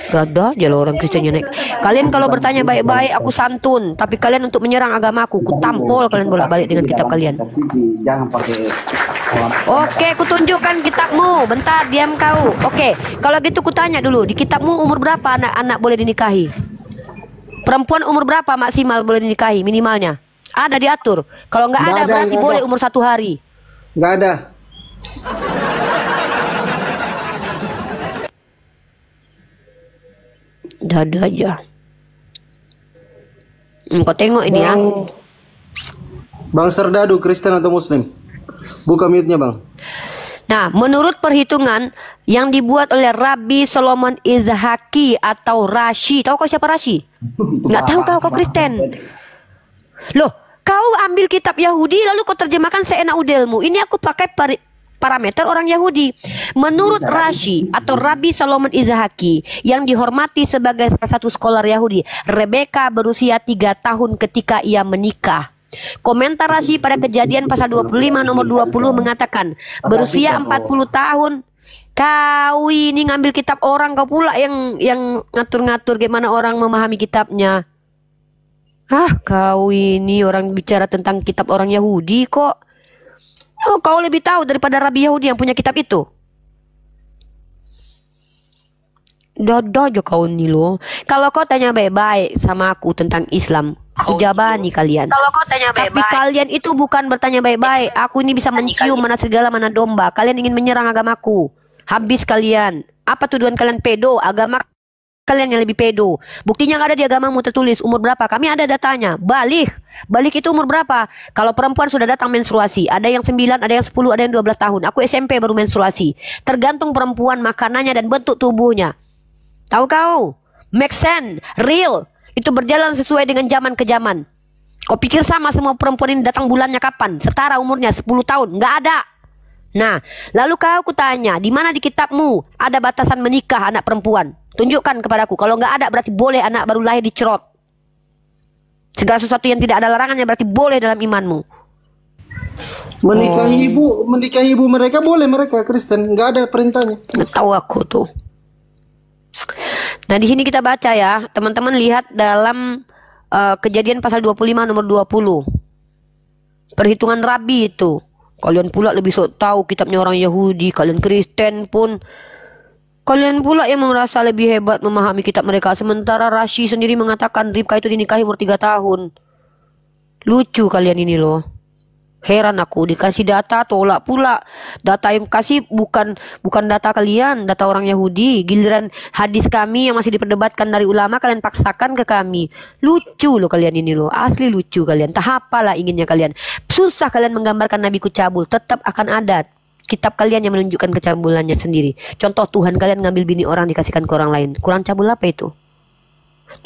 Dadah aja lo orang Kristennya naik. Kalian kalau bertanya baik-baik aku santun, tapi kalian untuk menyerang agamaku, ku tampol kalian bolak-balik dengan kitab kalian. Jangan pakai. Oke, ku tunjukkan kitabmu. Bentar, diam kau. Oke, kalau gitu ku tanya dulu, di kitabmu umur berapa anak-anak boleh dinikahi? Perempuan umur berapa maksimal boleh dinikahi minimalnya? Ada diatur. Kalau nggak ada berarti boleh umur 1 hari. Nggak ada. Dada aja. Kau tengok ini ya. Bang Serdadu, Kristen atau Muslim? Buka mute-nya bang. Nah, menurut perhitungan yang dibuat oleh Rabbi Solomon Izhaki atau Rashi. Tahu kau siapa Rashi? Nggak tahu kau Kristen. Loh, kau ambil kitab Yahudi lalu kau terjemahkan seenak udelmu. Ini aku pakai parameter orang Yahudi. Menurut Rashi atau Rabbi Solomon Izhaki yang dihormati sebagai salah satu scholar Yahudi, Rebeka berusia 3 tahun ketika ia menikah. Komentar Rashi pada Kejadian pasal 25 nomor 20 mengatakan berusia 40 tahun. Kau ini ngambil kitab orang, kau pula yang ngatur-ngatur gimana orang memahami kitabnya. Kau ini orang bicara tentang kitab orang Yahudi kok. Oh, kau lebih tahu daripada Rabi Yahudi yang punya kitab itu. Dadah aja kau nih loh. Kalau kau tanya baik-baik sama aku tentang Islam, aku jabani kalian. Kalau kau tanya baik-baik. Tapi kalian itu bukan bertanya baik-baik. Aku ini bisa mencium mana serigala mana domba. Kalian ingin menyerang agamaku. Habis kalian. Apa tuduhan kalian pedo? Agama kalian yang lebih pedo. Buktinya nggak ada di agamamu tertulis umur berapa. Kami ada datanya. Balik itu umur berapa? Kalau perempuan sudah datang menstruasi, ada yang 9, ada yang 10, ada yang 12 tahun. Aku SMP baru menstruasi. Tergantung perempuan, makanannya dan bentuk tubuhnya. Tahu kau? Make sense, real. Itu berjalan sesuai dengan zaman ke zaman. Kau pikir sama semua perempuan ini datang bulannya kapan? Setara umurnya 10 tahun. Nggak ada. Nah, lalu kau kutanya, di mana di kitabmu ada batasan menikah anak perempuan? Tunjukkan kepadaku. Kalau nggak ada berarti boleh anak baru lahir dicerot. Segala sesuatu yang tidak ada larangannya berarti boleh dalam imanmu. Menikahi ibu mereka boleh, mereka Kristen, nggak ada perintahnya. Nggak tahu aku tuh. Nah, di sini kita baca ya, teman-teman lihat dalam Kejadian pasal 25 nomor 20. Perhitungan Rabi itu. Kalian pula lebih sok tahu kitabnya orang Yahudi, kalian Kristen pun kalian pula yang merasa lebih hebat memahami kitab mereka. Sementara Rashi sendiri mengatakan Ribka itu dinikahi umur 3 tahun. Lucu kalian ini loh. Heran aku, dikasih data tolak pula. Data yang kasih bukan data kalian, data orang Yahudi. Giliran hadis kami yang masih diperdebatkan dari ulama kalian paksakan ke kami. Lucu loh kalian ini loh. Asli lucu kalian. Tak apalah inginnya kalian. Susah kalian menggambarkan Nabi cabul. Tetap akan ada kitab kalian yang menunjukkan kecabulannya sendiri. Contoh Tuhan kalian ngambil bini orang dikasihkan ke orang lain. Kurang cabul apa itu?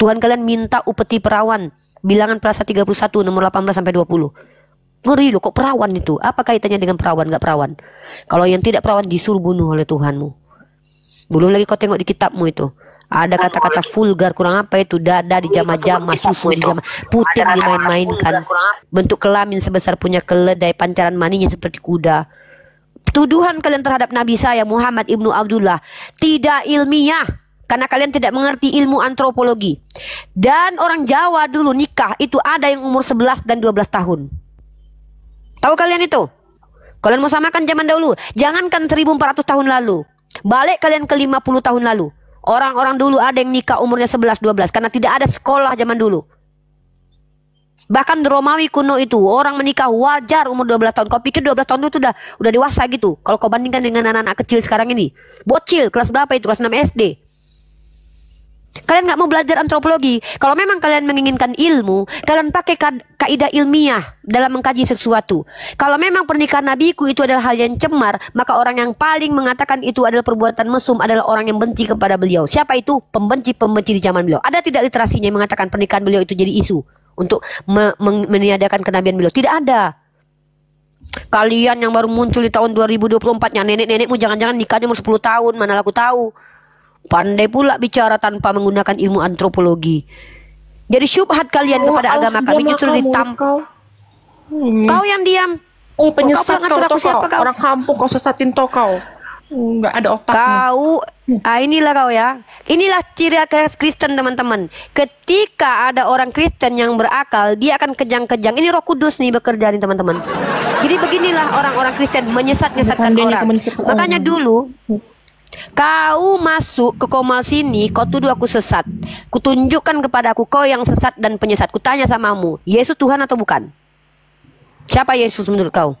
Tuhan kalian minta upeti perawan. Bilangan perasa 31 nomor 18 sampai 20. Ngeri loh, kok perawan itu? Apa kaitannya dengan perawan gak perawan? Kalau yang tidak perawan disuruh bunuh oleh Tuhanmu. Belum lagi kau tengok di kitabmu itu. Ada kata-kata vulgar, kurang apa itu? Dada dijamah-jamah, susu dijamah, puting dimain-mainkan. Bentuk kelamin sebesar punya keledai, pancaran maninya seperti kuda. Tuduhan kalian terhadap Nabi saya Muhammad ibnu Abdullah tidak ilmiah. Karena kalian tidak mengerti ilmu antropologi. Dan orang Jawa dulu nikah itu ada yang umur 11 dan 12 tahun. Tahu kalian itu? Kalian mau samakan zaman dahulu. Jangankan 1400 tahun lalu. Balik kalian ke 50 tahun lalu. Orang-orang dulu ada yang nikah umurnya 11-12. Karena tidak ada sekolah zaman dulu. Bahkan di Romawi kuno itu. Orang menikah wajar umur 12 tahun. Kau pikir 12 tahun itu udah dewasa gitu. Kalau kau bandingkan dengan anak-anak kecil sekarang ini. Bocil, kelas berapa itu? Kelas 6 SD. Kalian nggak mau belajar antropologi. Kalau memang kalian menginginkan ilmu, kalian pakai kaidah ilmiah dalam mengkaji sesuatu. Kalau memang pernikahan nabiku itu adalah hal yang cemar, maka orang yang paling mengatakan itu adalah perbuatan mesum adalah orang yang benci kepada beliau. Siapa itu? Pembenci-pembenci di zaman beliau. Ada tidak literasinya yang mengatakan pernikahan beliau itu jadi isu untuk meniadakan kenabian beliau? Tidak ada. Kalian yang baru muncul di tahun 2024-nya, nenek-nenekmu jangan-jangan nikahnya umur 10 tahun, mana aku tahu. Pandai pula bicara tanpa menggunakan ilmu antropologi. Jadi syubhat kalian kepada agama kami justru Kau yang diam. Penyesat kau. Orang kampung kau sesatin kau. Nggak ada otak. Kau Inilah kau ya. Inilah ciri khas Kristen teman-teman. Ketika ada orang Kristen yang berakal, dia akan kejang-kejang. Ini Roh Kudus nih bekerja nih teman-teman. Jadi beginilah orang-orang Kristen menyesat-nyesatkan orang. Makanya dulu kau masuk ke Komal sini, kau tuduh aku sesat. Kutunjukkan kepada aku kau yang sesat dan penyesat. Kutanya samamu, Yesus Tuhan atau bukan? Siapa Yesus menurut kau?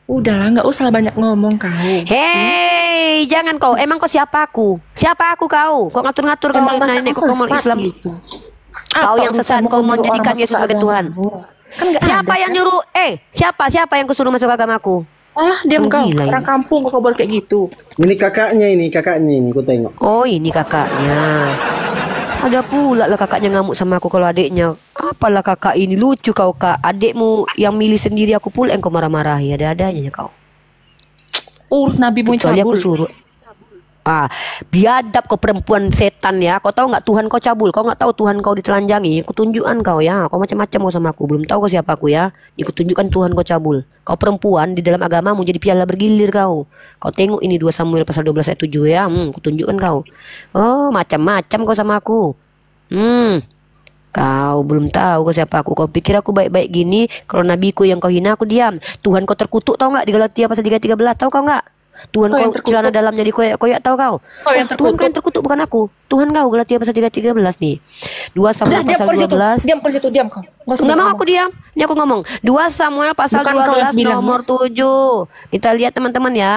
Udahlah, nggak usah banyak ngomong kau. Hei, jangan kau. Emang kau siapa aku? Siapa aku kau? Kau ngatur-ngatur kau nenek ke Komal Islam gitu. Kau yang sesat, kau menjadikan Yesus sebagai Tuhan. Kan Siapa yang nyuruh? Siapa yang kusuruh masuk agamaku? Alah, diam kau. Gila ini. Orang kampung kau boleh kayak gitu. Ini kakaknya ini, ku tengok. Oh, ini kakaknya. Ada pula lah kakaknya ngamuk sama aku kalau adiknya. Apalah kakak ini, lucu kau kak. Adikmu yang milih sendiri, aku pula yang kau marah-marahi. Ada-adanya kau. Urus Nabi mau Kecuali aku cabul. suruh. Biadab kau perempuan setan ya. Kau tahu nggak Tuhan kau cabul? Kau nggak tahu Tuhan kau ditelanjangi? Kutunjukkan kau ya. Kau macam-macam kau sama aku. Belum tahu kau siapa aku ya. Kutunjukkan Tuhan kau cabul. Kau perempuan di dalam agamamu jadi piala bergilir kau. Kau tengok ini 2 Samuel pasal 12 ayat 7 ya. Kutunjukkan kau. Oh macam-macam kau sama aku. Kau belum tahu kau siapa aku. Kau pikir aku baik-baik gini? Kalau nabiku yang kau hina aku diam. Tuhan kau terkutuk tahu nggak di Galatia pasal 3:13 tahu kau nggak? Tuhan Kau yang kau celana dalam jadi koyak-koyak tahu kau? Kau yang Tuhan kau yang terkutuk bukan aku. Tuhan kau Galatia pasal 3:13 nih. 2 Samuel Diam pasal kau di situ. 12. Diam kau di situ, diam kau. Enggak mau aku diam. Ini aku ngomong. 2 Samuel pasal Bukan kau yang 12 bilang. nomor 7. Kita lihat teman-teman ya.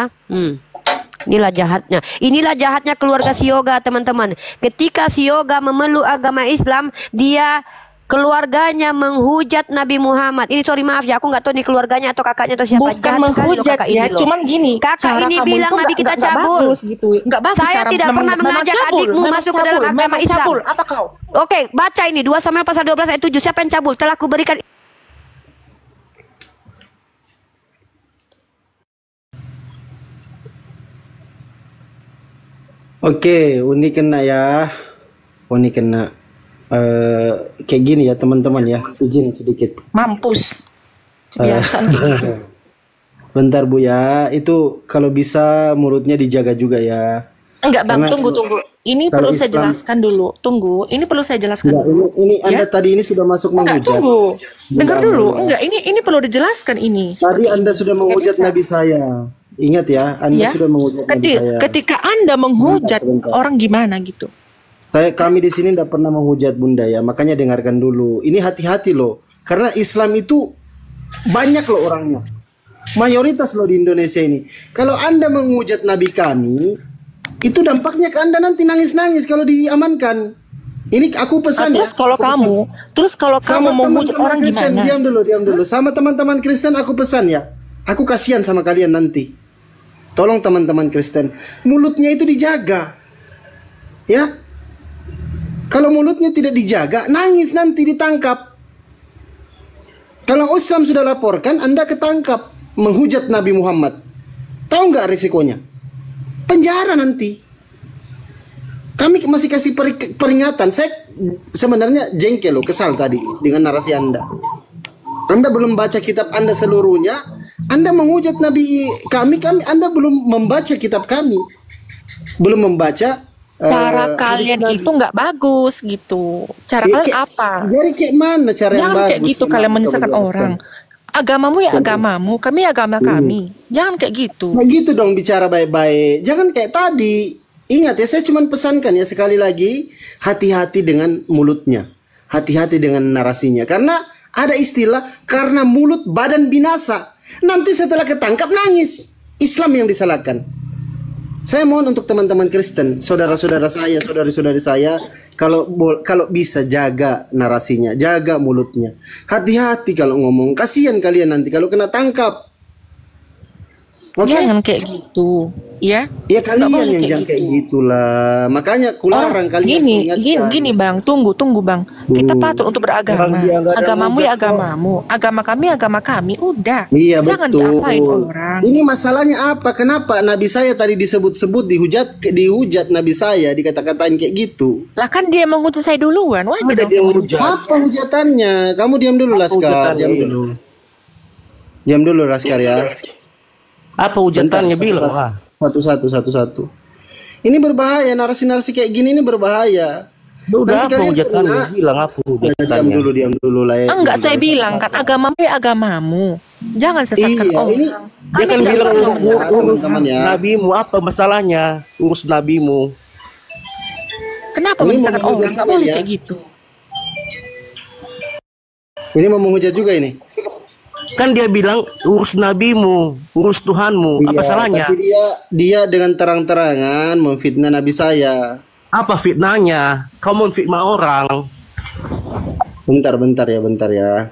Inilah jahatnya. Inilah jahatnya keluarga si Yoga teman-teman. Ketika si Yoga memeluk agama Islam, dia keluarganya menghujat Nabi Muhammad. Ini sorry maaf ya, aku nggak tahu nih keluarganya atau kakaknya atau siapa. Bukan Jahat sekali loh menghujat kakak ya, ini loh. cuman gini. Kakak cara ini kamu bilang itu Nabi kita nggak cabul. bagus gitu. Nggak bagus. Saya cara tidak pernah memang mengajak cabul, adikmu memang masuk ke dalam cabul, agama memang Islam. cabul. Apa kau? Oke, baca ini 2 Samuel pasal 12 ayat 7. Siapa yang cabul? Telah kuberikan. Oke, Uni kena ya. Uni kena. Kayak gini ya teman-teman ya. Izin sedikit. Mampus. Kebiasaan kayak gitu. Bentar Bu ya. Itu kalau bisa mulutnya dijaga juga ya. Enggak bang, Karena tunggu. Ini kalau perlu saya Islam- jelaskan dulu. Tunggu, ini perlu saya jelaskan. Enggak, dulu. ini Anda tadi ini sudah masuk Enggak, menghujat. tunggu. Dengar Enggak, dulu. enggak. Enggak, ini perlu dijelaskan ini. Tadi Anda sudah menghujat bisa. Nabi saya. Ingat ya, Anda Ya. sudah menghujat Nabi saya. Ketika Anda menghujat Sebentar. orang gimana gitu. Kami di sini tidak pernah menghujat Bunda ya, makanya dengarkan dulu. Ini hati-hati loh, karena Islam itu banyak loh orangnya, mayoritas loh di Indonesia ini. Kalau Anda menghujat Nabi kami, itu dampaknya ke Anda nanti nangis-nangis kalau diamankan. Ini aku pesan ya. Terus kalau kamu mau menghujat teman-teman orang Kristen, gimana? diam dulu. Sama teman-teman Kristen aku pesan ya. Aku kasihan sama kalian nanti. Tolong teman-teman Kristen, mulutnya itu dijaga. Ya. Kalau mulutnya tidak dijaga, nangis nanti ditangkap. Kalau Islam sudah laporkan, Anda ketangkap menghujat Nabi Muhammad. Tahu nggak risikonya? Penjara nanti. Kami masih kasih peringatan. Saya sebenarnya jengkel loh, kesal tadi dengan narasi Anda. Anda belum baca kitab Anda seluruhnya. Anda menghujat Nabi kami, Anda belum membaca kitab kami. Belum membaca Cara hadis kalian Nabi. itu nggak bagus gitu. Cara Ya, kalian kayak- apa? Jadi kayak mana cara yang Jangan bagus? kayak gitu Gimana? kalian Coba menyesatkan jelaskan. orang. Agamamu ya agamamu, kami agama kami. Jangan kayak gitu. Nah gitu dong bicara baik-baik. Jangan kayak tadi. Ingat ya, saya cuma pesankan ya sekali lagi, hati-hati dengan mulutnya. Hati-hati dengan narasinya. Karena ada istilah, karena mulut badan binasa. Nanti setelah ketangkap nangis. Islam yang disalahkan. Saya mohon untuk teman-teman Kristen, saudara-saudara saya, saudari-saudari saya, kalau bisa jaga narasinya, jaga mulutnya. Hati-hati kalau ngomong, kasihan kalian nanti kalau kena tangkap. Oke? Jangan kayak gitu, ya. Ya kalian boleh yang kayak jangan kayak gitu. gitulah. Makanya kularang kalian Gini bang, tunggu bang. Kita patut untuk beragama. Orang dia nggak ada Agamamu hujat ya kok. agamamu, agama kami. Udah. Iya Jangan betul. diapain orang. Ini masalahnya apa? Kenapa Nabi saya tadi disebut-sebut dihujat Nabi saya dikata-katain kayak gitu? Lah kan dia menghujat saya duluan. Wajar Ada dong. dia hujat. Apa hujatannya? Kamu diam dulu Laskar, hujatannya? diam dulu. Diam dulu Laskar ya. Apa hujatannya bilang? Wah. Satu-satu. Ini berbahaya, narasi-narasi kayak gini ini berbahaya. Udah Nanti apa kalian hujatannya? kena. Bilang apa Diam hujatannya? dulu lah ya. Enggak, saya bilang kan agamamu ya agamamu. Jangan sesatkan Iya, orang. ini Dia kan tidak bilang pernah ya, urus teman-teman ya. nabimu, apa masalahnya? Urus nabimu. Kenapa Ini menyesatkan mau orang? Nggak hujat boleh ya. kayak gitu. Ini mau menghujat juga ini. Kan dia bilang urus nabimu, urus Tuhanmu. Apa Iya, salahnya? tapi dia dengan terang-terangan memfitnah Nabi saya. Apa fitnahnya? Kau menfitnah orang. Bentar ya.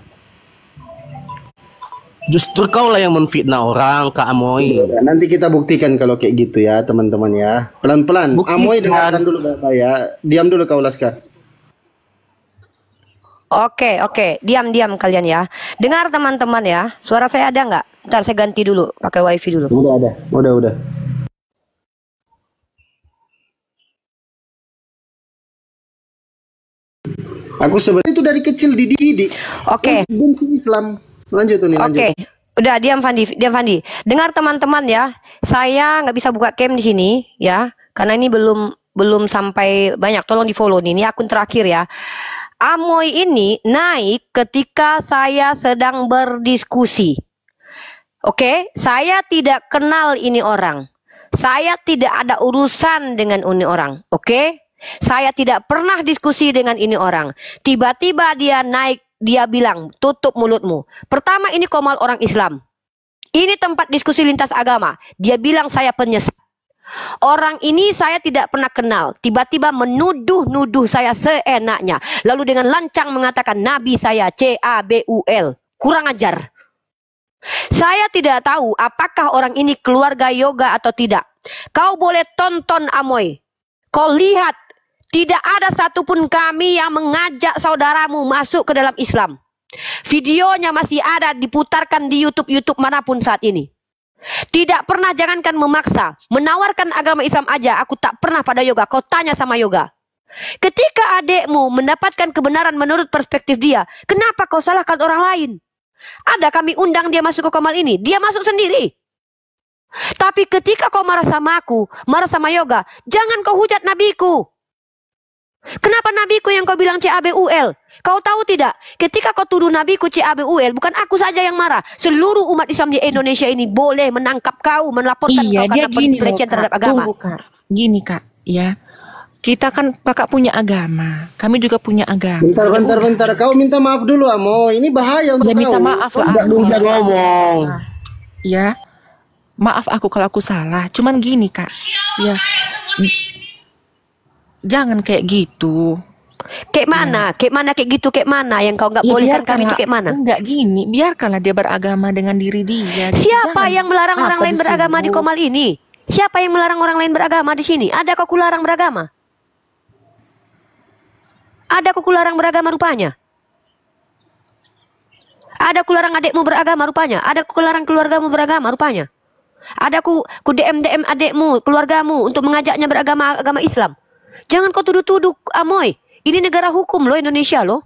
Justru kau lah yang menfitnah orang, Kak Amoy. Ya, nanti kita buktikan kalau kayak gitu ya, teman-teman ya. Pelan-pelan. Buktikan. Amoy dengarkan dulu Bapak ya. Diam dulu kau Laskar. Oke, diam kalian ya. Dengar teman-teman ya. Suara saya ada nggak? Ntar saya ganti dulu, pakai wifi dulu. Udah ada. Udah. Aku sebenarnya itu dari kecil dididik. Oke. Benci Islam. Lanjut nih, lanjut. Oke, udah diam Fandi. Dengar teman-teman ya, saya nggak bisa buka cam di sini ya, karena ini belum sampai banyak. Tolong di follow nih, ini akun terakhir ya. Amoy ini naik ketika saya sedang berdiskusi. Oke, saya tidak kenal ini orang. Saya tidak ada urusan dengan ini orang. Oke, saya tidak pernah diskusi dengan ini orang. Tiba-tiba dia naik. Dia bilang, tutup mulutmu. Pertama, ini Komal orang Islam. Ini tempat diskusi lintas agama. Dia bilang saya penyesat. Orang ini saya tidak pernah kenal. Tiba-tiba menuduh saya seenaknya. Lalu dengan lancang mengatakan Nabi saya CABUL. Kurang ajar. Saya tidak tahu apakah orang ini keluarga yoga atau tidak. Kau boleh tonton Amoy. Kau lihat. Tidak ada satupun kami yang mengajak saudaramu masuk ke dalam Islam. Videonya masih ada diputarkan di YouTube manapun saat ini. Tidak pernah, jangankan memaksa. Menawarkan agama Islam aja, aku tak pernah pada yoga. Kau tanya sama yoga. Ketika adekmu mendapatkan kebenaran menurut perspektif dia, kenapa kau salahkan orang lain? Ada kami undang dia masuk ke Komal ini, dia masuk sendiri. Tapi ketika kau marah sama aku, marah sama yoga, jangan kau hujat nabiku. Kenapa nabiku yang kau bilang CABUL? Kau tahu tidak? Ketika kau tuduh nabiku CABUL, bukan aku saja yang marah. Seluruh umat Islam di Indonesia ini boleh menangkap kau, melaporkan Iya, kau dia karena gini loh, pelecehan Kak. terhadap agama. Tunggu, Kak. Gini, Kak, ya. Kita kan kakak punya agama. Kami juga punya agama. Bentar. Kau minta maaf dulu, Amoy. Ini bahaya untuk Ya kau. minta maaf lah. Udah dulu jangan ngomong. Ya. Maaf aku kalau aku salah. Cuman gini, Kak. Ya. Jangan kayak gitu. Kayak mana? Kayak gitu? Kayak mana yang kau nggak Ya, bolehkan kami itu biarkanlah- kayak mana? Enggak gini, biarkanlah dia beragama dengan diri dia. Siapa Jangan yang melarang orang apa lain beragama di disuruh. Komal ini? Siapa yang melarang orang lain beragama di sini? Ada kau larang beragama? Ada kau larang beragama rupanya? Ada ku larang adekmu beragama rupanya? Ada ku larang keluargamu beragama rupanya? Ada ku DM adekmu, keluargamu untuk mengajaknya beragama agama Islam? Jangan kau tuduh-tuduh, Amoy. Ini negara hukum loh, Indonesia loh.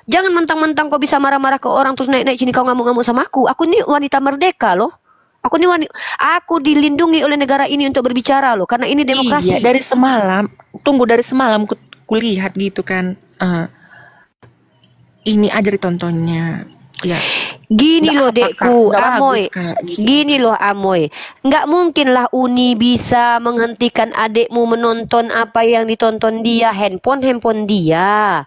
Jangan mentang-mentang kau bisa marah-marah ke orang terus naik-naik sini kau ngamuk-ngamuk sama aku. Aku ini wanita merdeka loh. Aku dilindungi oleh negara ini untuk berbicara loh, karena ini demokrasi. Iya, dari semalam kulihat gitu kan. Ini aja ditontonnya. Ya. Gini Nggak loh apa, dekku, Kak. Nggak Amoy. bagus, Kak, gitu. Gini loh Amoy. Nggak mungkin lah Uni bisa menghentikan adekmu menonton apa yang ditonton dia, handphone dia,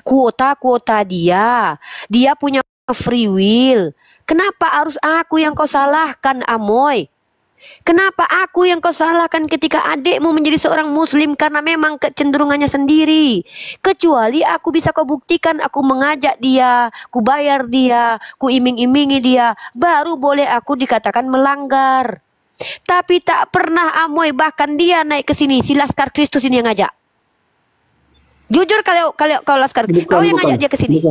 kuota dia. Dia punya free will. Kenapa harus aku yang kau salahkan, Amoy? Kenapa aku yang kau salahkan ketika adekmu menjadi seorang muslim karena memang kecenderungannya sendiri? Kecuali aku bisa kau buktikan, aku mengajak dia, ku bayar dia, ku iming-imingi dia, baru boleh aku dikatakan melanggar. Tapi tak pernah Amoy, bahkan dia naik ke sini, si Laskar Kristus ini yang ngajak. Jujur kalau Laskar, kau yang ngajak dia ke sini.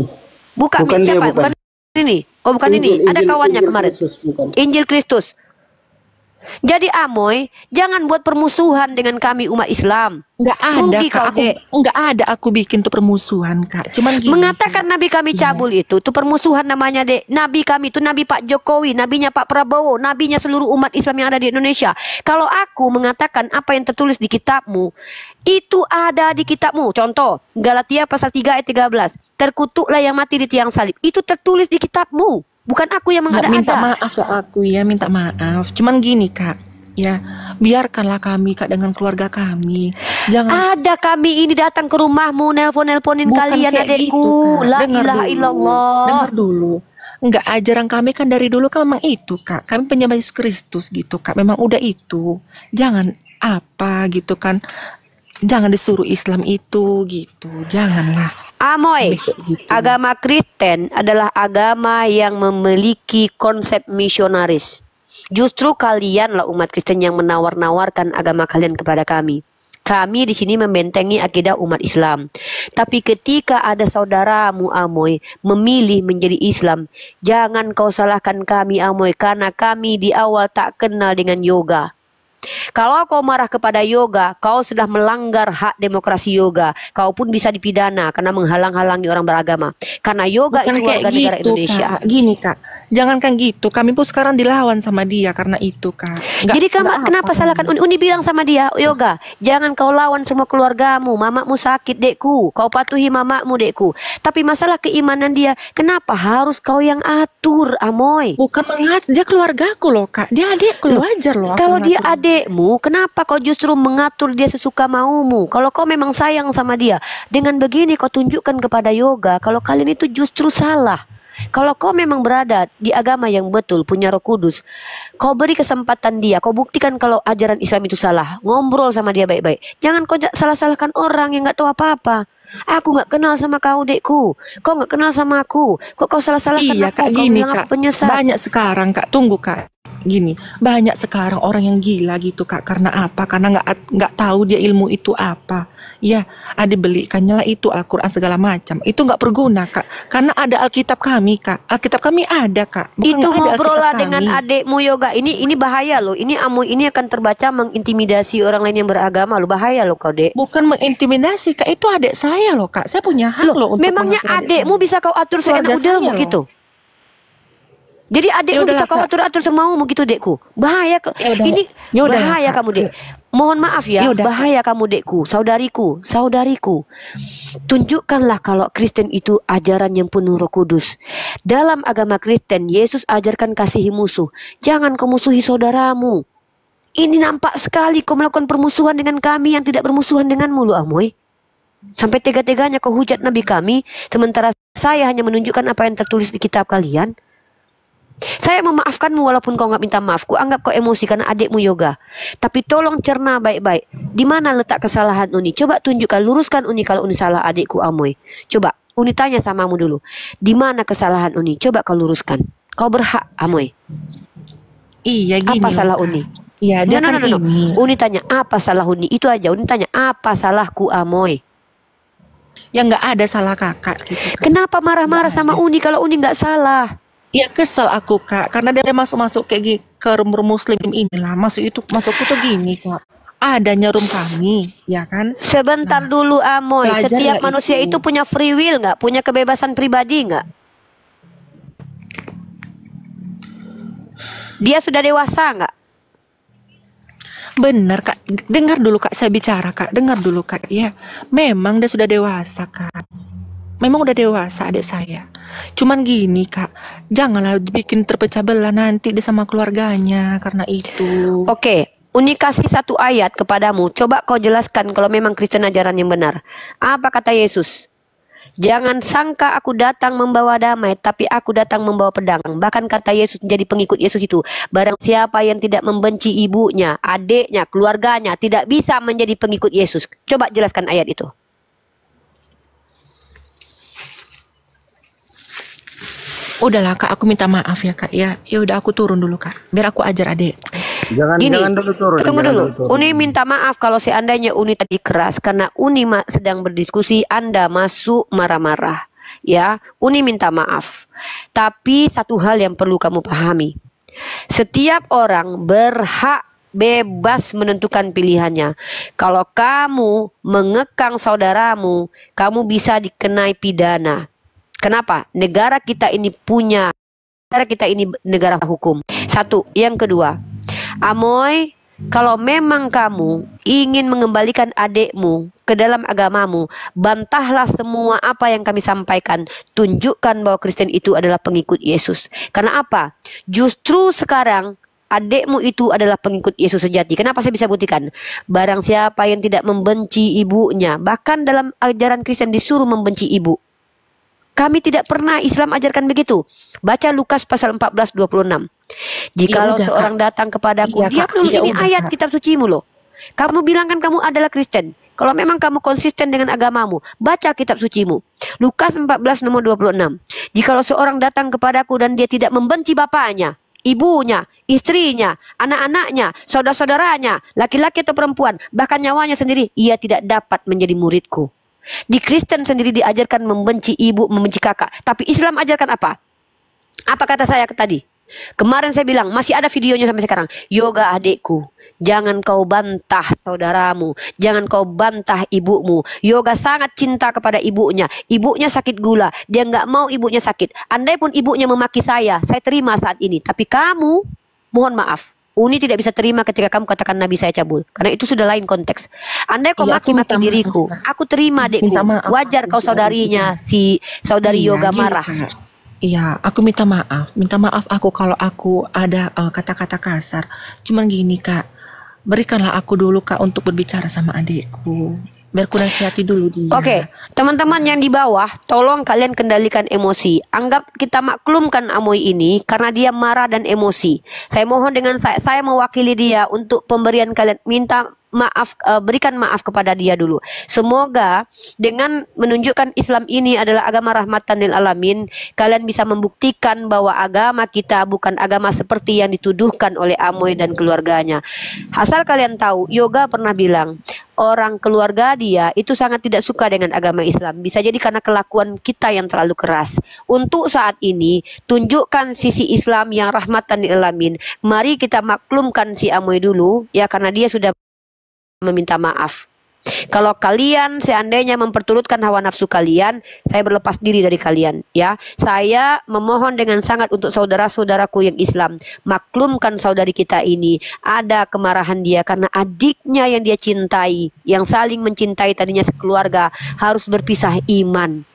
Bukan dia, siapa? bukan. Bukan ini. Oh, bukan ini. Ada kawannya Injil kemarin. Kristus, bukan. Injil Kristus. Jadi Amoy, jangan buat permusuhan dengan kami umat Islam. Nggak ada Rugi Kak, kau, aku Dek. nggak ada aku bikin tuh permusuhan Kak. Cuman gini Mengatakan Kak. nabi kami cabul itu tuh permusuhan namanya, Dek. Nabi kami itu nabi Pak Jokowi, nabinya Pak Prabowo, nabinya seluruh umat Islam yang ada di Indonesia. Kalau aku mengatakan apa yang tertulis di kitabmu, itu ada di kitabmu. Contoh, Galatia pasal 3 ayat 13. Terkutuklah yang mati di tiang salib. Itu tertulis di kitabmu. Bukan aku yang Nggak, minta mengada-ada. maaf ya aku ya, minta maaf. Cuman gini Kak, ya biarkanlah kami Kak dengan keluarga kami. Jangan Ada kami ini datang ke rumahmu, nelpon-nelponin bukan kalian kayak adekku. gitu Kak. La Dengar ilaha dulu, illallah. dengar dulu. Enggak, ajaran kami kan dari dulu kan memang itu Kak. Kami penyembah Yesus Kristus gitu Kak. Memang udah itu. Jangan apa gitu kan. Jangan disuruh Islam itu gitu. Janganlah. Amoy, Kayak gitu. agama Kristen adalah agama yang memiliki konsep misionaris. Justru kalianlah umat Kristen yang menawar-nawarkan agama kalian kepada kami. Kami di sini membentengi akidah umat Islam. Tapi ketika ada saudaramu Amoy memilih menjadi Islam, jangan kau salahkan kami Amoy, karena kami di awal tak kenal dengan yoga. Kalau kau marah kepada yoga, kau sudah melanggar hak demokrasi yoga. Kau pun bisa dipidana karena menghalang-halangi orang beragama. Karena yoga Bukan itu kayak warga negara gitu Indonesia. Kak. Gini Kak. Jangankan gitu. Kami pun sekarang dilawan sama dia karena itu Kak. Jadi kenapa salahkan Uni? Uni bilang sama dia, yoga, jangan kau lawan semua keluargamu. Mamamu sakit, dekku. Kau patuhi mamamu, dekku. Tapi masalah keimanan dia, kenapa harus kau yang atur, Amoy? Bukan mengatur, dia keluargaku loh Kak. Dia adikku loh, wajar loh. aku Kalau dia ngatur. adekmu, kenapa kau justru mengatur dia sesuka maumu? Kalau kau memang sayang sama dia, dengan begini kau tunjukkan kepada yoga kalau kalian itu justru salah. Kalau kau memang berada di agama yang betul, punya Roh Kudus, kau beri kesempatan dia, kau buktikan kalau ajaran Islam itu salah. Ngobrol sama dia baik-baik. Jangan kau salah-salahkan orang yang nggak tahu apa-apa. Aku nggak kenal sama kau, dekku. Kau nggak kenal sama aku. Kok kau salah-salahkan Iya aku? Kak, Kau gini bilang Kak. aku penyesat. Banyak sekarang Kak, tunggu Kak. Gini, banyak sekarang orang yang gila gitu Kak. Karena apa? Karena nggak tahu dia ilmu itu apa. Ya, ada belikannya lah itu Al-Quran segala macam. Itu nggak berguna Kak. Karena ada Alkitab kami Kak. Alkitab kami ada Kak. Bukan Itu nggak ada ngobrol lah Alkitab dengan kami. adekmu yoga. Ini bahaya loh. Ini Amoy ini akan terbaca mengintimidasi orang lain yang beragama loh. Bahaya loh kau, Dek. Bukan mengintimidasi Kak. Itu adik saya loh Kak. Saya punya hak loh, untuk Memangnya mengatur adik adekmu saya. bisa kau atur Keluarga seenak udelmu saya loh. gitu? Jadi adekmu Ya bisa udahlah, kau Kak. atur-atur semaumu gitu, dekku. Bahaya. Ya udah. Ini Ya udahlah, bahaya Kak. kamu, Dek. Mohon maaf ya, Ya udah, Kak. bahaya kamu, dekku, saudariku. Tunjukkanlah kalau Kristen itu ajaran yang penuh Roh Kudus. Dalam agama Kristen, Yesus ajarkan kasihi musuh. Jangan kau musuhi saudaramu. Ini nampak sekali kau melakukan permusuhan dengan kami yang tidak bermusuhan denganmu, lu Amoy. Sampai tega-teganya kau hujat Nabi kami, sementara saya hanya menunjukkan apa yang tertulis di kitab kalian. Saya memaafkanmu walaupun kau nggak minta maaf. Ku anggap kau emosi karena adikmu yoga. Tapi tolong cerna baik-baik. Di mana letak kesalahan Uni? Coba tunjukkan, luruskan Uni kalau Uni salah, adikku Amoy. Coba, Uni tanya samamu dulu. Di mana kesalahan Uni? Coba kau luruskan. Kau berhak, Amoy. Iya gini Apa loh, salah Kak. Uni? Iya, dia kan No. ini. Uni tanya, apa salah Uni? Itu aja. Uni tanya, apa salahku, Amoy? Ya nggak ada salah kakak gitu Kak. Kenapa marah-marah sama Uni kalau Uni nggak salah? Ya kesel aku Kak, karena dia masuk kayak gini ke muslim inilah. Masukku tuh gini Kak. Ada nyerum kami, ya kan? Sebentar dulu, Amoy. belajar Setiap ya manusia itu. itu punya free will nggak? Punya kebebasan pribadi nggak? Dia sudah dewasa nggak? Bener Kak, dengar dulu Kak, saya bicara Kak, dengar dulu Kak. Ya, memang dia sudah dewasa Kak. Memang udah dewasa adik saya. Cuman gini Kak, janganlah bikin terpecah belah nanti dia sama keluarganya karena itu. Oke, Uni kasih satu ayat kepadamu. Coba kau jelaskan kalau memang Kristen ajaran yang benar. Apa kata Yesus? Jangan sangka aku datang membawa damai, tapi aku datang membawa pedang. Bahkan kata Yesus menjadi pengikut Yesus itu, barang siapa yang tidak membenci ibunya, adiknya, keluarganya, tidak bisa menjadi pengikut Yesus. Coba jelaskan ayat itu. Udahlah Kak, aku minta maaf ya Kak ya. Ya udah aku turun dulu Kak. Biar aku ajar adik. Gini, Jangan dulu turun. tunggu jangan dulu. turun. Uni minta maaf kalau seandainya Uni tadi keras karena Uni sedang berdiskusi, Anda masuk marah-marah. Ya, Uni minta maaf. Tapi satu hal yang perlu kamu pahami. Setiap orang berhak bebas menentukan pilihannya. Kalau kamu mengekang saudaramu, kamu bisa dikenai pidana. Kenapa? Negara kita ini negara hukum. Satu. Yang kedua, Amoy, kalau memang kamu ingin mengembalikan adikmu ke dalam agamamu, bantahlah semua apa yang kami sampaikan. Tunjukkan bahwa Kristen itu adalah pengikut Yesus. Karena apa? Justru sekarang adikmu itu adalah pengikut Yesus sejati. Kenapa saya bisa buktikan? Barang siapa yang tidak membenci ibunya, bahkan dalam ajaran Kristen disuruh membenci ibu. Kami tidak pernah Islam ajarkan begitu. Baca Lukas pasal 14:26. Jikalau udah, seorang datang kepadaku, Iya, diam Kak. dulu, Iya, ini udah, ayat Kak. kitab sucimu loh. Kamu bilang kan kamu adalah Kristen. Kalau memang kamu konsisten dengan agamamu, baca kitab sucimu. Lukas 14 nomor 26. Jikalau seorang datang kepadaku dan dia tidak membenci bapaknya, ibunya, istrinya, anak-anaknya, saudara-saudaranya, laki-laki atau perempuan, bahkan nyawanya sendiri, ia tidak dapat menjadi muridku. Di Kristen sendiri diajarkan membenci ibu, membenci kakak. Tapi Islam ajarkan apa? Apa kata saya tadi? Kemarin saya bilang, masih ada videonya sampai sekarang. Yoga adikku, jangan kau bantah saudaramu, jangan kau bantah ibumu. Yoga sangat cinta kepada ibunya. Ibunya sakit gula, dia nggak mau ibunya sakit. Andai pun ibunya memaki saya terima saat ini. Tapi kamu, mohon maaf, Uni tidak bisa terima ketika kamu katakan Nabi saya cabul. Karena itu sudah lain konteks. Andai kau Iya, aku maki-maki minta maaf, diriku, Kak. aku terima adikku. Minta maaf, Wajar aku kau sudah saudarinya, si saudari Iya, Yoga gini, marah. Kak. Iya, aku minta maaf. Minta maaf aku kalau aku ada kata-kata kasar. Cuman gini, Kak. Berikanlah aku dulu, Kak, untuk berbicara sama adikku. Biar ku nasihati dulu dia. Oke, teman-teman yang di bawah, tolong kalian kendalikan emosi. Anggap kita maklumkan Amoy ini karena dia marah dan emosi. Saya mohon dengan saya mewakili dia untuk pemberian kalian. Minta maaf, berikan maaf kepada dia dulu. Semoga dengan menunjukkan Islam ini adalah agama rahmatan lil alamin, kalian bisa membuktikan bahwa agama kita bukan agama seperti yang dituduhkan oleh Amoy dan keluarganya. Asal kalian tahu, Yoga pernah bilang, orang keluarga dia itu sangat tidak suka dengan agama Islam. Bisa jadi karena kelakuan kita yang terlalu keras. Untuk saat ini, tunjukkan sisi Islam yang rahmatan lil alamin. Mari kita maklumkan si Amoy dulu, ya, karena dia sudah meminta maaf. Kalau kalian seandainya memperturutkan hawa nafsu kalian, saya berlepas diri dari kalian, ya. Saya memohon dengan sangat untuk saudara-saudaraku yang Islam, maklumkan saudari kita ini. Ada kemarahan dia karena adiknya yang dia cintai, yang saling mencintai tadinya sekeluarga, harus berpisah iman.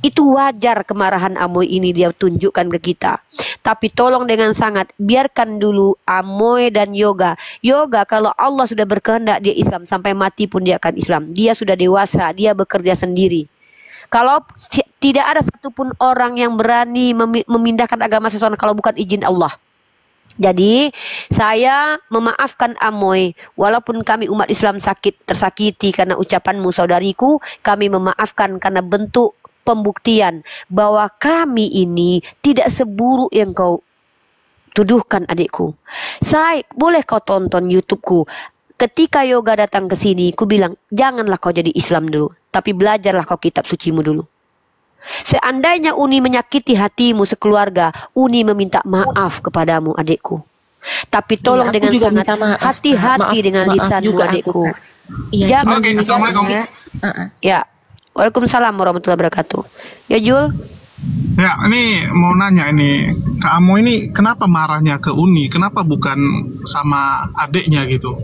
Itu wajar kemarahan Amoy ini dia tunjukkan ke kita. Tapi tolong dengan sangat, biarkan dulu Amoy dan Yoga. Yoga kalau Allah sudah berkehendak dia Islam, sampai mati pun dia akan Islam. Dia sudah dewasa, dia bekerja sendiri. Kalau tidak ada satupun orang yang berani memindahkan agama seseorang kalau bukan izin Allah. Jadi saya memaafkan Amoy, walaupun kami umat Islam tersakiti karena ucapanmu saudariku. Kami memaafkan karena bentuk pembuktian bahwa kami ini tidak seburuk yang kau tuduhkan adikku. Boleh kau tonton YouTubeku. Ketika Yoga datang ke sini, ku bilang janganlah kau jadi Islam dulu, tapi belajarlah kau kitab sucimu dulu. Seandainya Uni menyakiti hatimu sekeluarga, Uni meminta maaf kepadamu adikku. Tapi tolong Iya, aku dengan juga sangat minta maaf, hati-hati dengan maaf lisanmu juga adikku. aku, Kak. Iya, Jangan cuma Oke, gini, Assalamualaikum. Kak, ya. Ya. Waalaikumsalam warahmatullahi wabarakatuh. Ya Jul. Ya, ini mau nanya ini, Kak Amo ini kenapa marahnya ke Uni? Kenapa bukan sama adiknya gitu?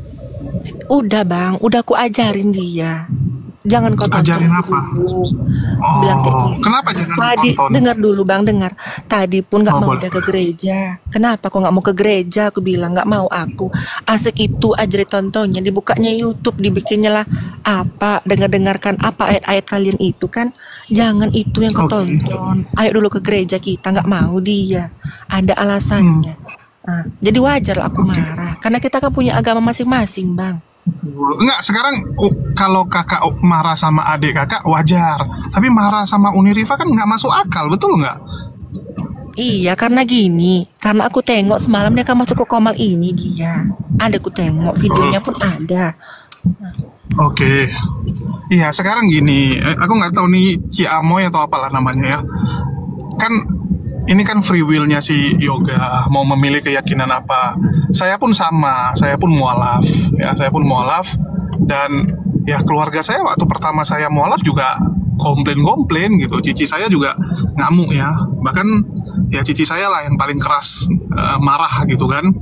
Udah, Bang, udah aku ajarin dia. Jangan kau tonton Ajarin apa? dulu. Bilang kayak Oh, gitu. kenapa jangan Tadi tonton? dengar dulu, Bang, dengar. Tadi pun nggak Oh, mau boleh. dia ke gereja. Kenapa kok nggak mau ke gereja? Aku bilang nggak mau aku. Asik itu aja ditontonnya, dibukanya YouTube, dibikinnya lah apa, dengarkan apa ayat-ayat kalian itu kan. Jangan itu yang kau Oke. tonton. Ayo dulu ke gereja kita, nggak mau dia. Ada alasannya. Nah, jadi wajar lah aku marah, karena kita kan punya agama masing-masing, Bang. Enggak, sekarang kalau kakak marah sama adik kakak wajar. Tapi marah sama Uni Rifa kan nggak masuk akal, betul nggak? Iya, karena gini, karena aku tengok semalam dia kan masuk ke komal ini dia. Ada aku tengok videonya pun ada. Oke. Iya, sekarang gini, aku nggak tahu nih Ci Amoy atau apalah namanya ya. Kan ini kan free will-nya si Yoga mau memilih keyakinan apa. Saya pun sama, saya pun mualaf, ya saya pun mualaf, dan ya keluarga saya waktu pertama saya mualaf juga komplain-komplain gitu. Cici saya juga ngamuk ya, bahkan ya cici saya lah yang paling keras marah gitu kan,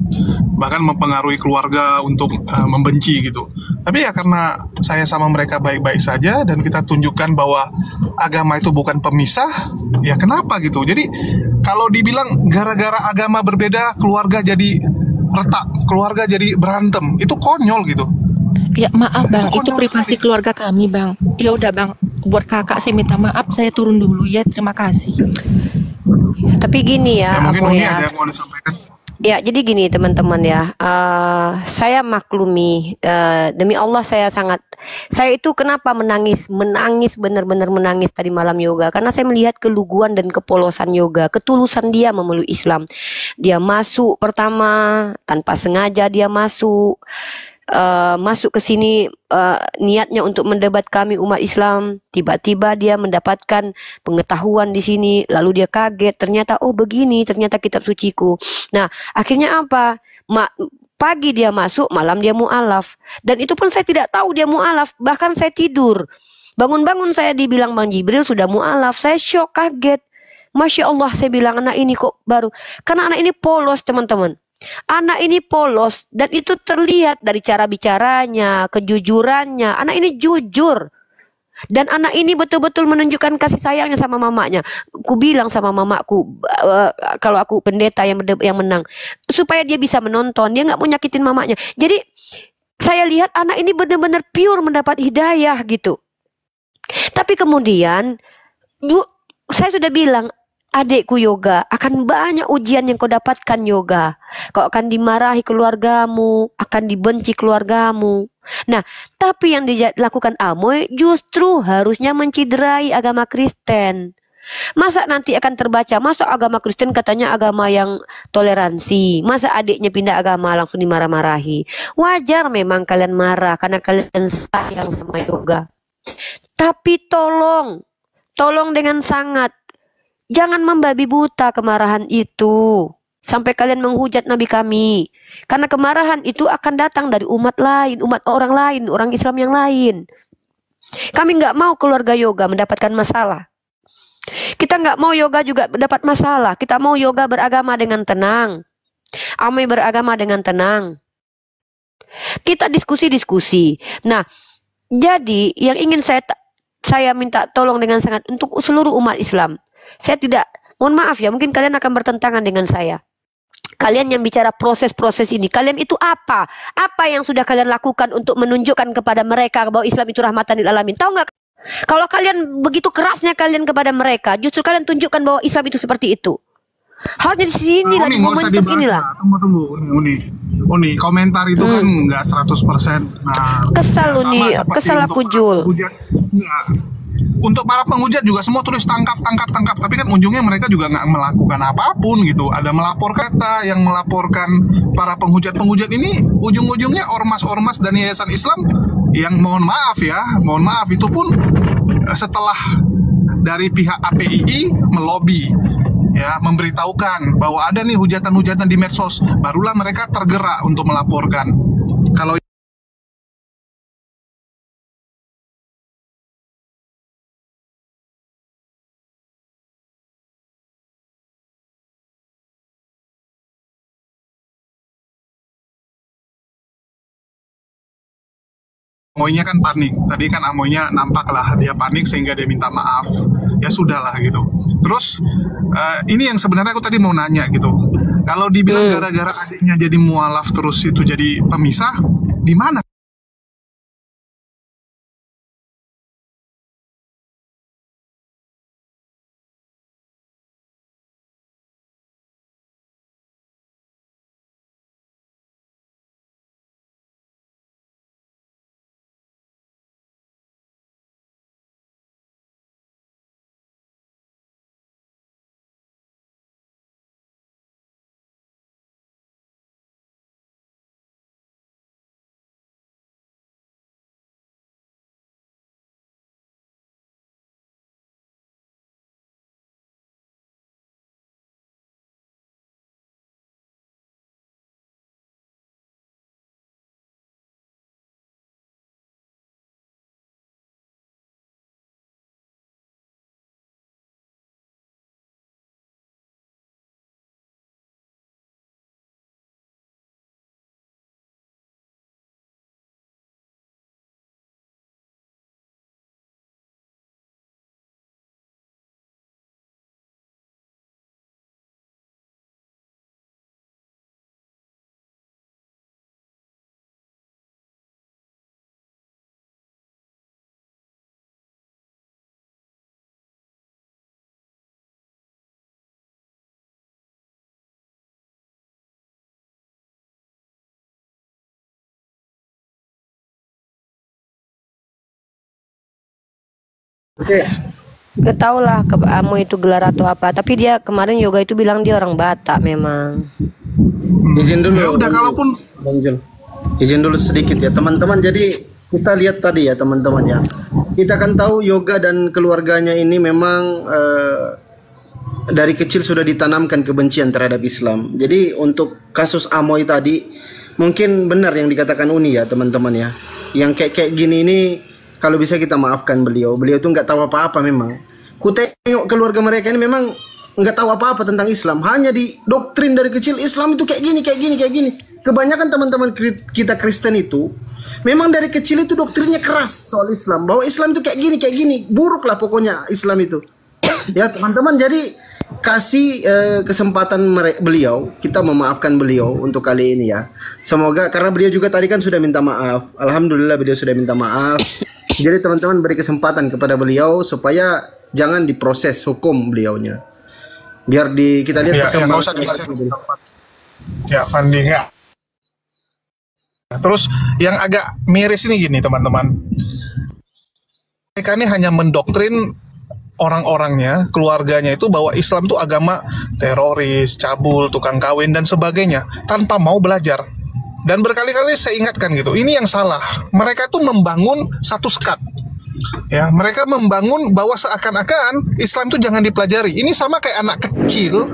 bahkan mempengaruhi keluarga untuk membenci gitu. Tapi ya karena saya sama mereka baik-baik saja dan kita tunjukkan bahwa agama itu bukan pemisah, ya kenapa gitu. Jadi kalau dibilang gara-gara agama berbeda keluarga jadi retak, keluarga jadi berantem, itu konyol gitu. Ya maaf bang, itu Konyol privasi sekali. keluarga kami bang. Ya udah bang, buat kakak saya minta maaf, saya turun dulu ya. Terima kasih. Tapi gini Ya ya, mungkin Amo Uni ya. ada yang mau disampaikan. Ya, jadi gini teman-teman ya, saya maklumi, demi Allah saya itu kenapa menangis benar-benar menangis tadi malam Yoga, karena saya melihat keluguan dan kepolosan Yoga, ketulusan dia memeluk Islam. Dia masuk pertama tanpa sengaja, dia masuk ke sini niatnya untuk mendebat kami umat Islam. Tiba-tiba dia mendapatkan pengetahuan di sini, lalu dia kaget, ternyata oh begini ternyata kitab suciku. Nah, akhirnya apa? Pagi dia masuk, malam dia mualaf. Dan itu pun saya tidak tahu dia mualaf, bahkan saya tidur. Bangun-bangun saya dibilang Bang Jibril sudah mualaf. Saya shock, kaget. Masya Allah, saya bilang anak ini kok baru. Karena anak ini polos teman-teman. Anak ini polos dan itu terlihat dari cara bicaranya, kejujurannya. Anak ini jujur. Dan anak ini betul-betul menunjukkan kasih sayangnya sama mamanya. Ku bilang sama mamaku, kalau aku pendeta yang menang, supaya dia bisa menonton, dia nggak mau nyakitin mamanya. Jadi saya lihat anak ini benar-benar pure mendapat hidayah gitu. Tapi kemudian, saya sudah bilang, adikku Yoga, akan banyak ujian yang kau dapatkan Yoga. Kau akan dimarahi keluargamu, akan dibenci keluargamu. Nah, tapi yang dilakukan Amoy justru harusnya menciderai agama Kristen. Masa nanti akan terbaca, masa agama Kristen katanya agama yang toleransi. Masa adiknya pindah agama langsung dimarah-marahi. Wajar memang kalian marah karena kalian sayang sama Yoga. Tapi tolong dengan sangat. Jangan membabi buta kemarahan itu. Sampai kalian menghujat Nabi kami. Karena kemarahan itu akan datang dari umat lain, umat orang lain, orang Islam yang lain. Kami nggak mau keluarga Yoga mendapatkan masalah. Kita nggak mau Yoga juga mendapat masalah. Kita mau Yoga beragama dengan tenang. Ame beragama dengan tenang. Kita diskusi-diskusi. Nah, jadi yang ingin saya minta tolong dengan sangat untuk seluruh umat Islam. Saya tidak, mohon maaf ya, mungkin kalian akan bertentangan dengan saya. Kalian yang bicara proses-proses ini, kalian itu apa? Apa yang sudah kalian lakukan untuk menunjukkan kepada mereka bahwa Islam itu rahmatan lil alamin? Tahu nggak? Kalau kalian begitu kerasnya kalian kepada mereka, justru kalian tunjukkan bahwa Islam itu seperti itu. Harusnya di sini lah, di Uni nggak usah momentum dibahas inilah. lah. Tunggu Uni komentar itu kan nggak 100%. Nah, Kesal ya, sama Uni, seperti kesal untuk aku para Jul. penghujat. Nah, untuk para penghujat juga semua tulis tangkap, tapi kan ujungnya mereka juga nggak melakukan apapun gitu. Ada melapor kata yang melaporkan para penghujat ini ujung-ujungnya ormas-ormas dan yayasan Islam yang mohon maaf itu pun setelah dari pihak APII melobi ya, memberitahukan bahwa ada nih hujatan-hujatan di medsos, barulah mereka tergerak untuk melaporkan. Kalau Amoynya kan panik, tadi kan Amoynya nampak lah dia panik sehingga dia minta maaf. Ya sudahlah gitu. Terus ini yang sebenarnya aku tadi mau nanya gitu. Kalau dibilang gara-gara adiknya jadi mualaf terus itu jadi pemisah, di mana Oke. Gak tau lah kamu itu gelar atau apa. Tapi dia kemarin yoga itu bilang dia orang Batak memang. Izin dulu. Ya udah, Bang kalaupun Jul. Izin dulu sedikit ya teman-teman. Jadi kita lihat tadi ya teman-teman ya. Kita kan tahu yoga dan keluarganya ini memang dari kecil sudah ditanamkan kebencian terhadap Islam. Jadi untuk kasus Amoy tadi mungkin benar yang dikatakan Uni ya teman-teman ya. Yang kayak gini ini kalau bisa kita maafkan beliau. Beliau tuh nggak tahu apa-apa memang. Ku tengok keluarga mereka ini memang nggak tahu apa-apa tentang Islam. Hanya didoktrin dari kecil Islam itu kayak gini, kayak gini, kayak gini. Kebanyakan teman-teman kita Kristen itu memang dari kecil itu doktrinnya keras soal Islam. Bahwa Islam itu kayak gini, kayak gini. Buruk lah pokoknya Islam itu. Ya teman-teman, jadi kasih kesempatan beliau, kita memaafkan beliau untuk kali ini ya. Semoga, karena beliau juga tadi kan sudah minta maaf. Alhamdulillah beliau sudah minta maaf. Jadi teman-teman beri kesempatan kepada beliau supaya jangan diproses hukum beliaunya. Biar kita lihat ya nggak perkembangan. usah dibahas. Ya, Fandi ya. Terus yang agak miris ini gini teman-teman. Mereka ini hanya mendoktrin orang-orangnya, keluarganya itu bahwa Islam itu agama teroris, cabul, tukang kawin dan sebagainya tanpa mau belajar. Dan berkali-kali saya ingatkan gitu, ini yang salah. Mereka tuh membangun satu sekat. Ya, mereka membangun bahwa seakan-akan Islam itu jangan dipelajari. Ini sama kayak anak kecil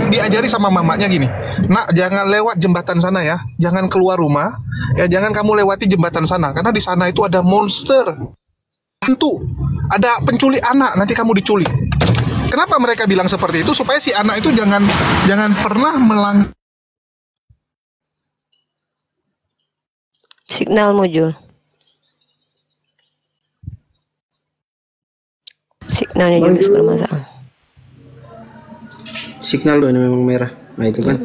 yang diajari sama mamanya gini. Nak, jangan lewat jembatan sana ya. Jangan keluar rumah. Ya, jangan kamu lewati jembatan sana karena di sana itu ada monster. Hantu. Ada penculik anak, nanti kamu diculik. Kenapa mereka bilang seperti itu? Supaya si anak itu jangan pernah Signal muncul. Signalnya juga bermasalah. Signal loh ini memang merah. Nah itu kan.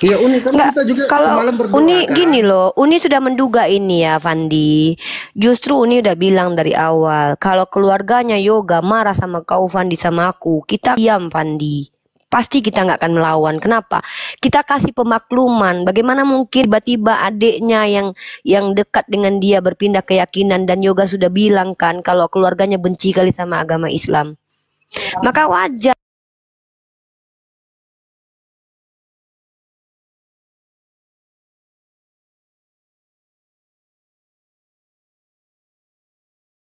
Iya Uni, kan Enggak, kita juga kalau semalam berdoa Uni kan. gini loh, Uni sudah menduga ini ya Fandi. Justru Uni udah bilang dari awal, kalau keluarganya Yoga marah sama kau Fandi sama aku, kita diam Fandi. Pasti kita nggak akan melawan. Kenapa? Kita kasih pemakluman. Bagaimana mungkin tiba-tiba adiknya yang dekat dengan dia berpindah keyakinan, dan Yoga sudah bilang kan kalau keluarganya benci kali sama agama Islam. Maka wajar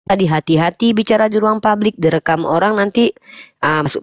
tadi hati-hati bicara di ruang publik, direkam orang nanti masuk.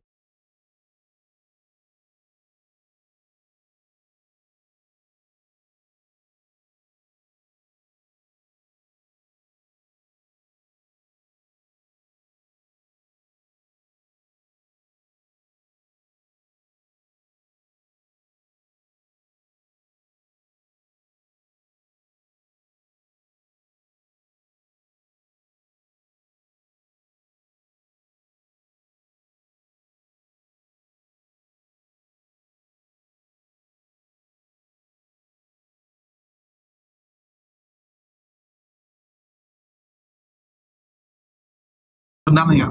sebenarnya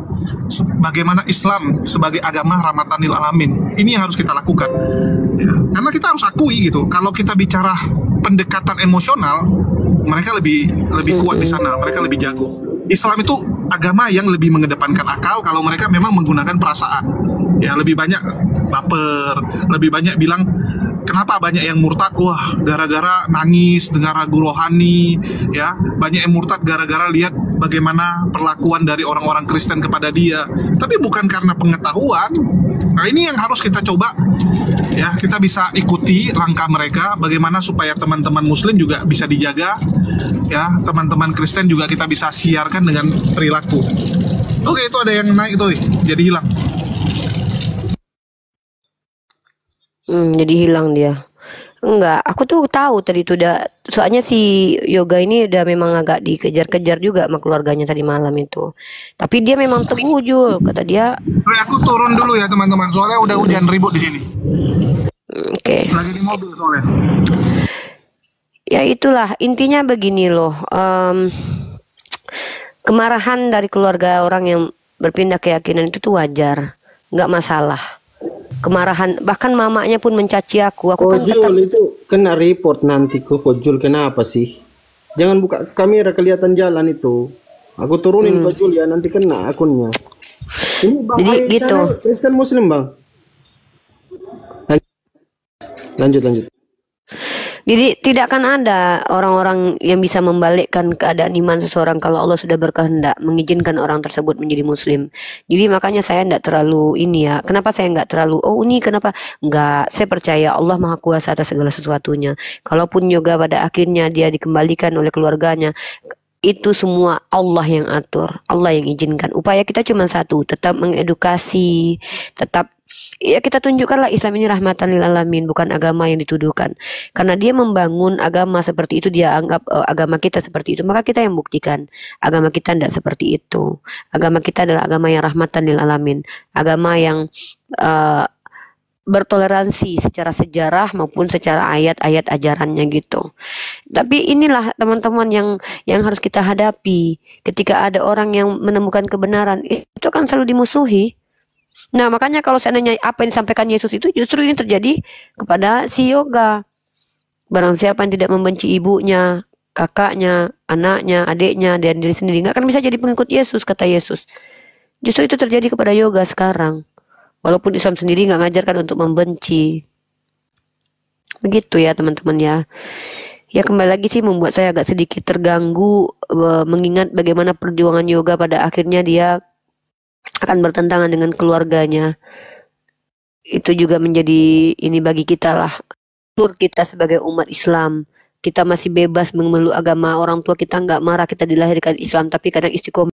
bagaimana Islam sebagai agama rahmatan lil alamin. Ini yang harus kita lakukan ya. Karena kita harus akui gitu, kalau kita bicara pendekatan emosional, mereka lebih kuat di sana, mereka lebih jago. Islam itu agama yang lebih mengedepankan akal, kalau mereka memang menggunakan perasaan ya. Lebih banyak baper, lebih banyak bilang kenapa banyak yang murtad, wah gara-gara nangis dengar lagu rohani ya. Banyak yang murtad gara-gara lihat bagaimana perlakuan dari orang-orang Kristen kepada dia, tapi bukan karena pengetahuan. Nah ini yang harus kita coba ya, kita bisa ikuti langkah mereka, bagaimana supaya teman-teman Muslim juga bisa dijaga ya, teman-teman Kristen juga kita bisa siarkan dengan perilaku. Oke, itu ada yang naik tuh, jadi hilang. Jadi hilang dia. Enggak, aku tuh tahu tadi tuh udah, soalnya si Yoga ini udah memang agak dikejar-kejar juga sama keluarganya tadi malam itu. Tapi dia memang teguh Jul, kata dia. Oke, aku turun dulu ya teman-teman, soalnya udah hujan ribut di sini. Oke. Lagi di mobil soalnya. Ya itulah intinya begini loh. Kemarahan dari keluarga orang yang berpindah keyakinan itu tuh wajar, nggak masalah. Kemarahan, bahkan mamanya pun mencaci aku kan Kojul itu kena report nanti ke Kojul. Kenapa sih? Jangan buka kamera kelihatan jalan itu. Aku turunin kau Jul ya, nanti kena akunnya. Ini bang, Jadi ayah gitu. cara Kristen Muslim bang. Lanjut. Jadi tidak akan ada orang-orang yang bisa membalikkan keadaan iman seseorang kalau Allah sudah berkehendak mengizinkan orang tersebut menjadi muslim. Jadi makanya saya tidak terlalu ini ya. Kenapa saya nggak terlalu ini kenapa? Nggak. Saya percaya Allah Maha Kuasa atas segala sesuatunya. Kalaupun juga pada akhirnya dia dikembalikan oleh keluarganya, itu semua Allah yang atur, Allah yang izinkan. Upaya kita cuma satu, tetap mengedukasi, tetap ya kita tunjukkanlah Islam ini rahmatan lil alamin, bukan agama yang dituduhkan. Karena dia membangun agama seperti itu, dia anggap agama kita seperti itu, maka kita yang buktikan agama kita tidak seperti itu. Agama kita adalah agama yang rahmatan lil alamin, agama yang bertoleransi secara sejarah maupun secara ayat-ayat ajarannya gitu. Tapi inilah teman-teman yang harus kita hadapi ketika ada orang yang menemukan kebenaran, itu akan selalu dimusuhi. Nah, makanya kalau seandainya apa yang disampaikan Yesus itu justru ini terjadi kepada si Yoga. Barang siapa yang tidak membenci ibunya, kakaknya, anaknya, adiknya, dan diri sendiri, nggak akan bisa jadi pengikut Yesus, kata Yesus. Justru itu terjadi kepada Yoga sekarang. Walaupun Islam sendiri nggak ngajarkan untuk membenci. Begitu ya teman-teman ya. Ya kembali lagi sih membuat saya agak sedikit terganggu mengingat bagaimana perjuangan Yoga pada akhirnya dia akan bertentangan dengan keluarganya. Itu juga menjadi ini bagi kita lah. Kita sebagai umat Islam, kita masih bebas memeluk agama orang tua kita, nggak marah kita dilahirkan Islam, tapi kadang istiqomah